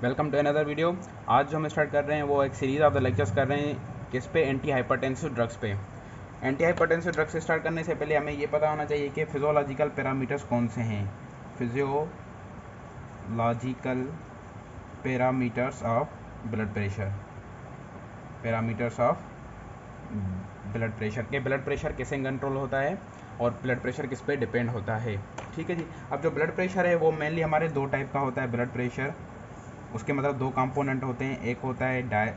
Welcome to another video. आज जो हम स्टार्ट कर रहे हैं वो एक सीरीज़ ऑफ द लेक्चर्स कर रहे हैं किस पे, एंटी हाइपरटेंसिव ड्रग्स पे। एंटी हाइपरटेंसिव ड्रग्स से स्टार्ट करने से पहले हमें ये पता होना चाहिए कि फिजियोलॉजिकल पैरामीटर्स कौन से हैं। Physiological parameters of blood pressure, parameters of blood pressure के ब्लड प्रेशर कैसे कंट्रोल होता है और ब्लड प्रेशर किस पे डिपेंड होता है। ठीक है जी। अब जो ब्लड प्रेशर है वो मेनली हमारे दो टाइप का होता है ब्लड प्रेशर। उसके मतलब दो कंपोनेंट होते हैं, एक होता है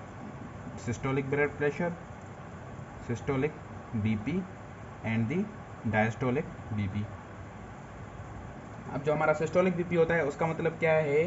systolic blood pressure, systolic BP and the diastolic BP. अब जो हमारा सिस्टोलिक बीपी होता है उसका मतलब क्या है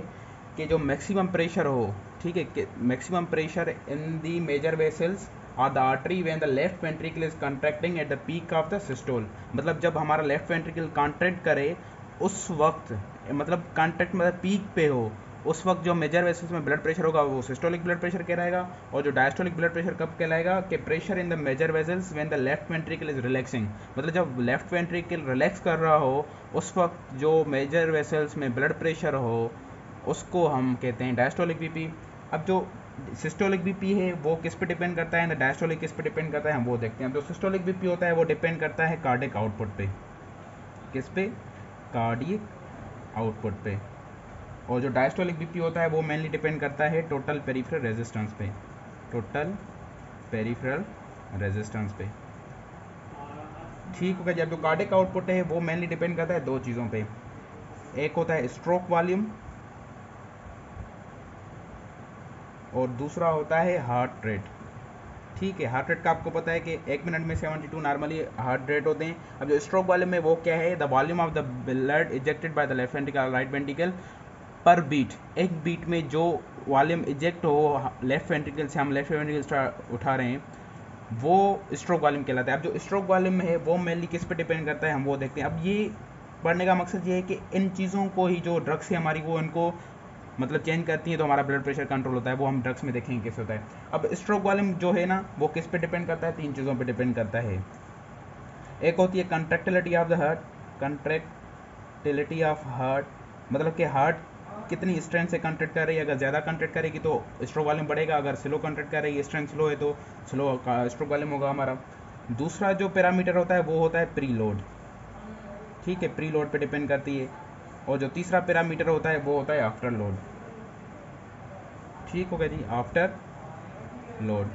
कि जो मैक्सिमम प्रेशर हो, ठीक है, maximum pressure in the major vessels और the artery when the left ventricle is contracting at the peak of the systole. मतलब जब हमारा लेफ्ट वेंट्रिकल कॉन्ट्रैक्ट करे उस वक्त, मतलब कॉन्ट्रैक्ट मतलब पीक पे हो, उस वक्त जो मेजर वेसल्स में ब्लड प्रेशर होगा वो सिस्टोलिक ब्लड प्रेशर कहलाएगा। और जो डायस्टोलिक ब्लड प्रेशर कब कहलाएगा कि pressure in the major vessels when the left ventricle is relaxing. मतलब जब लेफ्ट वेंट्रिकल रिलैक्स कर रहा हो उस वक्त जो मेजर वेसल्स में ब्लड प्रेशर हो उसको हम कहते हैं डायस्टोलिक बीपी। अब जो सिस्टोलिक बीपी है वो किस पे डिपेंड करता है, डायस्टोलिक किस पे डिपेंड करता है हम वो देखते हैं। जो सिस्टोलिक बीपी होता है वो डिपेंड करता है कार्डियक आउटपुट पे। किस पे? कार्डियक आउटपुट पे। और जो डायस्टोलिक बीपी होता है वो मेनली डिपेंड करता है टोटल पेरिफेरल रेजिस्टेंस पे, टोटल पेरिफेरल रेजिस्टेंस पे। ठीक हो गया। जब जो कार्डियक आउटपुट है वो मेनली डिपेंड करता है दो चीज़ों पे, एक होता है स्ट्रोक वॉल्यूम और दूसरा होता है हार्ट रेट। ठीक है, हार्ट रेट का आपको पता है कि एक मिनट में 72 नॉर्मली हार्ट रेट होते हैं। अब जो स्ट्रोक वॉल्यूम में वो क्या है, the volume of the blood ejected by the left ventricle right ventricle पर बीट। एक बीट में जो वॉल्यूम इजेक्ट हो लेफ्ट वेंट्रिकल से, हम लेफ्ट वेंट्रिकल उठा रहे हैं, वो स्ट्रोक वॉल्यूम कहलाता है। अब जो स्ट्रोक वॉल्यूम है वो मेनली किस पे डिपेंड करता है हम वो देखते हैं। अब ये पढ़ने का मकसद ये है कि इन चीज़ों को ही जो ड्रग्स है हमारी वो इनको मतलब चेंज करती है तो हमारा ब्लड प्रेशर कंट्रोल होता है, वो हम ड्रग्स में देखेंगे कैसे होता है। अब स्ट्रोक वॉल्यूम जो है ना वो किस पे डिपेंड करता है, तीन चीज़ों पे डिपेंड करता है। एक होती है contractility of the heart, contractility of heart मतलब कि हार्ट कितनी स्ट्रेंथ से कंट्रैक्ट कर रही है। अगर ज़्यादा कंट्रैक्ट करेगी तो स्ट्रोक वॉल्यूम बढ़ेगा, अगर स्लो कंट्रैक्ट कर रही है, स्ट्रेंथ स्लो है तो स्लो स्ट्रोक वॉल्यूम होगा हमारा। दूसरा जो पैरामीटर होता है वो होता है प्री लोड। ठीक है, प्री लोड पे डिपेंड करती है। और जो तीसरा पैरामीटर होता है वो होता है आफ्टर लोड। ठीक हो गया जी, आफ्टर लोड।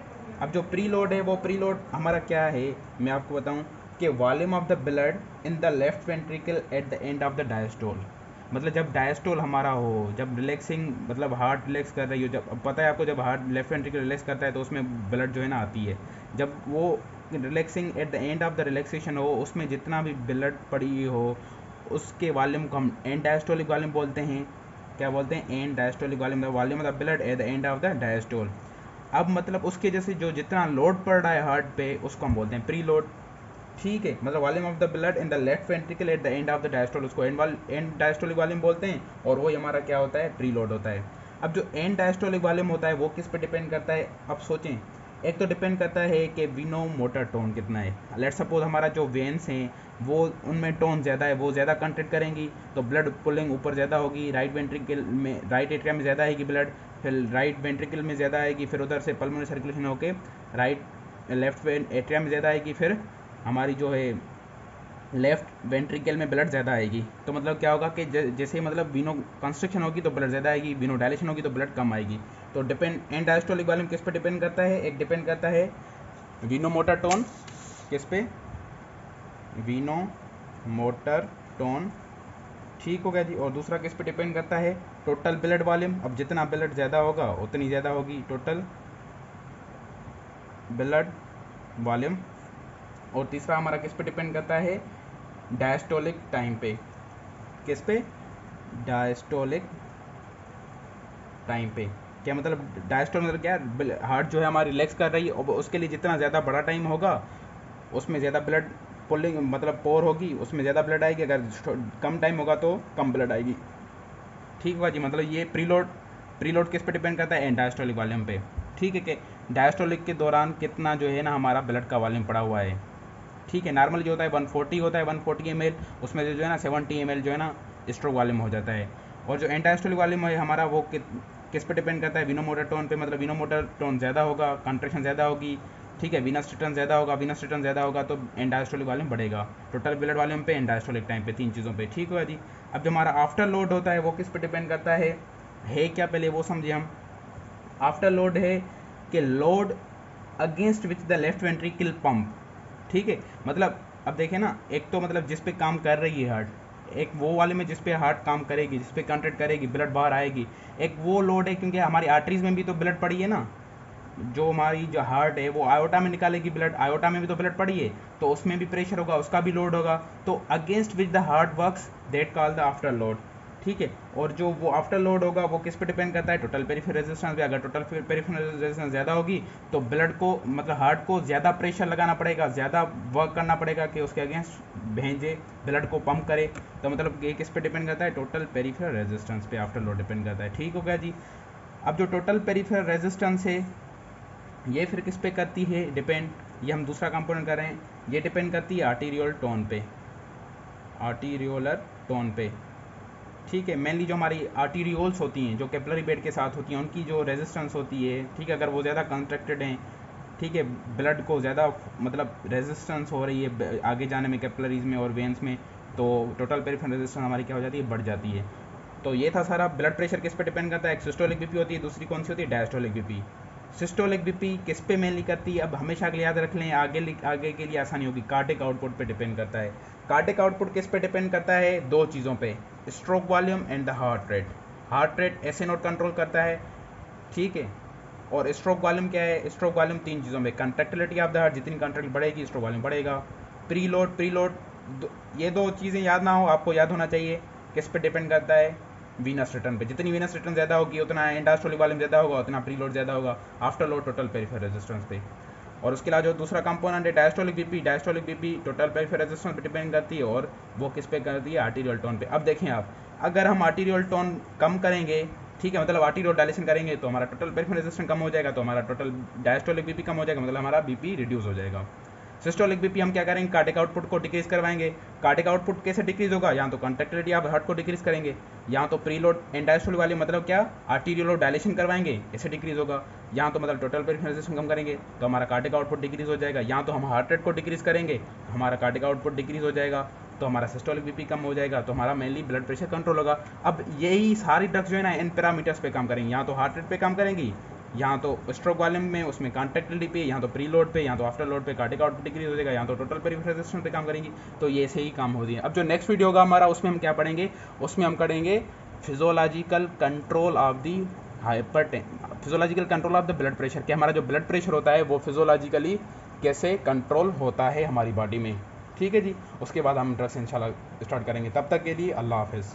अब जो प्री लोड है वो प्री लोड हमारा क्या है मैं आपको बताऊं कि volume of the blood in the left ventricle at the end of the diastole. मतलब जब डायस्टोल हमारा हो, जब रिलैक्सिंग मतलब हार्ट रिलैक्स कर रही हो, जब पता है आपको जब हार्ट लेफ्ट वेंट्रिकल रिलैक्स करता है तो उसमें ब्लड जो है ना आती है, जब वो relaxing at the end of the relaxation हो उसमें जितना भी ब्लड पड़ी हो उसके वॉल्यूम को हम एंड डायस्टोलिक वॉल्यूम बोलते हैं। क्या बोलते हैं? And diastolic volume, the volume of the blood at the end of the diastole. अब मतलब उसके जैसे जो जितना लोड पड़ रहा है हार्ट पे उसको हम बोलते हैं प्री लोड। ठीक है, मतलब volume of the blood in the left ventricle at the end of the diastole उसको एंड डायस्टोलिक वॉल्यूम बोलते हैं और वो हमारा क्या होता है, प्री लोड होता है। अब जो एंड डायस्टोलिक वॉल्यूम होता है वो किस पे डिपेंड करता है, अब सोचें। एक तो डिपेंड करता है कि विनो मोटर टोन कितना है। लेट सपोज हमारा जो वेन्स हैं वो उनमें टोन ज़्यादा है, वो ज़्यादा कंट्रैक्ट करेंगी तो ब्लड पुलिंग ऊपर ज़्यादा होगी, राइट वेंट्रिकल में, राइट एट्रियम में ज़्यादा आएगी ब्लड, फिर राइट वेंट्रिकल में ज़्यादा आएगी, फिर उधर से पल्मोनरी सर्कुलेशन होके राइट लेफ्ट एट्रियम में ज़्यादा आएगी, फिर हमारी जो है लेफ्ट वेंट्रिकल में ब्लड ज़्यादा आएगी। तो मतलब क्या होगा कि जैसे मतलब विनो कंस्ट्रक्शन होगी तो ब्लड ज़्यादा आएगी, विनो डायलेशन होगी तो ब्लड कम आएगी। तो डिपेंड एंड डायस्टोलिक वॉल्यूम किस पे डिपेंड करता है, एक डिपेंड करता है विनो मोटर टोन, किस पे, विनो मोटर टोन। ठीक हो गया जी। और दूसरा किस पे डिपेंड करता है, टोटल ब्लड वॉल्यूम। अब जितना ब्लड ज़्यादा होगा उतनी ज़्यादा होगी टोटल ब्लड वॉल्यूम। और तीसरा हमारा किस पे डिपेंड करता है, डायस्टोलिक टाइम पे। किस पे? डायस्टोलिक टाइम पे। क्या मतलब डायस्टोल मतलब क्या, हार्ट जो है हमारी रिलैक्स कर रही है और उसके लिए जितना ज़्यादा बड़ा टाइम होगा उसमें ज़्यादा ब्लड पुलिंग मतलब पोर होगी, उसमें ज़्यादा ब्लड आएगी, अगर कम टाइम होगा तो कम ब्लड आएगी। ठीक हुआ जी। मतलब ये प्रीलोड किस पे डिपेंड करता है, एंड डायस्टोलिक वॉल्यूम पे। ठीक है, कि डायस्टोलिक के दौरान कितना जो है ना हमारा ब्लड का वॉल्यूम पड़ा हुआ है। ठीक है, नॉर्मल जो होता है 140 होता है, 140 ml, उसमें जो है ना 70 ml जो है ना स्ट्रोक वॉल्यूम हो जाता है। और जो एंड डायस्टोलिक वॉल्यूम है हमारा वो किस पे डिपेंड करता है, विनोमोटर टोन पे, मतलब विनोमोटर टोन ज़्यादा होगा, कंट्रैक्शन ज़्यादा होगी, ठीक है, वीनस रिटर्न ज़्यादा होगा, वीनस रिटर्न ज़्यादा होगा तो एंड डायस्टोलिक वॉल्यूम बढ़ेगा, टोटल ब्लड वॉल्यूम पे, एंड डायस्टोलिक टाइम पे, 3 चीज़ों पे, ठीक हुआ जी। अब जो हमारा आफ्टर लोड होता है वो किस पे डिपेंड करता है क्या, पहले वो समझिए हम। आफ्टर लोड है कि load against which the left ventricle pump, ठीक है, मतलब अब देखें ना, एक तो मतलब जिस पे काम कर रही है हार्ट, एक वो वाले में जिस पे हार्ट काम करेगी, जिस पे कंट्रैक्ट करेगी, ब्लड बाहर आएगी, एक वो लोड है क्योंकि हमारी आर्टरीज में भी तो ब्लड पड़ी है ना, जो हमारी जो हार्ट है वो आयोटा में निकालेगी ब्लड, आयोटा में भी तो ब्लड पड़ी है, तो उसमें भी प्रेशर होगा, उसका भी लोड होगा, तो against which the heart works that call the after load, ठीक है। और जो वो आफ्टर लोड होगा वो किस पे डिपेंड करता है, टोटल पेरिफेरल रेजिस्टेंस पे। अगर टोटल पेरिफेरल रेजिस्टेंस ज़्यादा होगी तो ब्लड को, मतलब हार्ट को ज़्यादा प्रेशर लगाना पड़ेगा, ज़्यादा वर्क करना पड़ेगा कि उसके अगेंस्ट भेजे, ब्लड को पंप करे, तो मतलब ये किस पे डिपेंड करता है, टोटल पेरिफेरल रेजिस्टेंस पे आफ्टर लोड डिपेंड करता है, ठीक हो गया जी। अब जो टोटल पेरिफेरल रेजिस्टेंस है ये फिर किस पे करती है डिपेंड, ये हम दूसरा कंपोनेंट कर रहे हैं, ये डिपेंड करती है आर्टीरियल टोन पे, आर्टीरियोलर टोन पे, ठीक है। मेनली जो हमारी आर्टीरियोल्स होती हैं, जो कैपिलरी बेड के साथ होती हैं, उनकी जो रेजिस्टेंस होती है, ठीक है, अगर वो ज़्यादा कंस्ट्रक्टेड हैं, ठीक है, ब्लड को ज़्यादा मतलब रेजिस्टेंस हो रही है आगे जाने में कैपिलरीज में और वेंस में, तो टोटल पेरिफेरल रेजिस्टेंस हमारी क्या हो जाती है, बढ़ जाती है। तो ये था सारा। ब्लड प्रेशर किस पे डिपेंड करता है, एक सिस्टोलिक बीपी होती है, दूसरी कौन सी होती है, डायस्टोलिक बीपी। सिस्टोलिक बीपी किस पे मेनली करती है, अब हमेशा के लिए याद रख लें, आगे के लिए आसानी होगी, कार्डिक आउटपुट पे डिपेंड करता है। कार्डिक आउटपुट किस पे डिपेंड करता है, 2 चीज़ों पे, stroke volume and the heart rate. Heart rate ऐसे नोट कंट्रोल करता है, ठीक है, और स्ट्रोक वॉल्यूम क्या है, स्ट्रोक वॉल्यूम 3 चीज़ों में, कंट्रैक्टिलिटी ऑफ द हार्ट, जितनी कंट्रैक्ट बढ़ेगी स्ट्रोक वॉल्यूम बढ़ेगा, प्रीलोड, ये 2 चीज़ें याद ना हो, आपको याद होना चाहिए, किस पे डिपेंड करता है, वीनस रिटर्न पे, जितनी वीनस रिटर्न ज़्यादा होगी उतना एंडास्टोलिक वॉल्यूम ज़्यादा होगा, उतना प्रीलोड ज़्यादा होगा, after load total peripheral resistance पे। और उसके अलावा जो दूसरा कंपोनेंट है diastolic BP total peripheral resistance पे डिपेंड करती है, और वो किस पे करती है, आर्टीरियल टोन पे। अब देखें आप, अगर हम आर्टीरियल टोन कम करेंगे, ठीक है, मतलब आर्टीरियल डायलेशन करेंगे तो हमारा टोटल पेरिफेरल रेजिस्टेंस कम हो जाएगा, तो हमारा टोटल डायस्टोलिक बीपी कम हो जाएगा, मतलब हमारा बीपी रिड्यूस हो जाएगा। सिस्टोलिक बीपी हम क्या करेंगे, कार्डिक आउटपुट को डिक्रीज करवाएंगे। कार्डिक आउटपुट कैसे डिक्रीज होगा, यहाँ तो कंट्रैक्टिलिटी आप हार्ट को डिक्रीज करेंगे, यहाँ तो प्रीलोड एंड डायस्टोलिक वाले मतलब क्या, आर्टीरियल डायलेशन करवाएंगे, ऐसे डिक्रीज होगा। यहाँ तो मतलब टोटल पेरिफेरल रेजिस्टेंस कम करेंगे तो हमारा कार्डिक आउटपुट डिक्रीज हो जाएगा। यहाँ तो हम हार्ट रेट को डिक्रीज करेंगे, हमारा कार्डिक आउटपुट डिक्रीज हो जाएगा, तो हमारा सिस्टोलिक बीपी कम हो जाएगा, तो हमारा मेनली ब्लड प्रेशर कंट्रोल होगा। अब यही सारी ड्रग्स जो है ना इन पैरामीटर्स पे काम करेंगी, यहाँ तो हार्ट रेट पे काम करेंगी, यहाँ तो स्ट्रोक वॉल्यूम में उसमें कंट्रैक्टिलिटी पे, यहाँ तो प्री लोड पे, यहाँ तो आफ्टर लोड पे कार्डिक आउटपुट डिक्रीज हो जाएगा, यहाँ तो टोटल पेरिफेरल रेजिस्टेंस पे काम करेंगी। तो ये ऐसे ही काम होती है। अब जो नेक्स्ट वीडियो होगा हमारा, उसमें हम क्या पढ़ेंगे, उसमें हम करेंगे physiological control of the physiological control of the blood pressure, कि हमारा जो ब्लड प्रेशर होता है वो फिजियोलॉजिकली कैसे कंट्रोल होता है हमारी बॉडी में, ठीक है जी। उसके बाद हम ड्रग्स इंशाल्लाह स्टार्ट करेंगे। तब तक के लिए अल्लाह हाफिज़।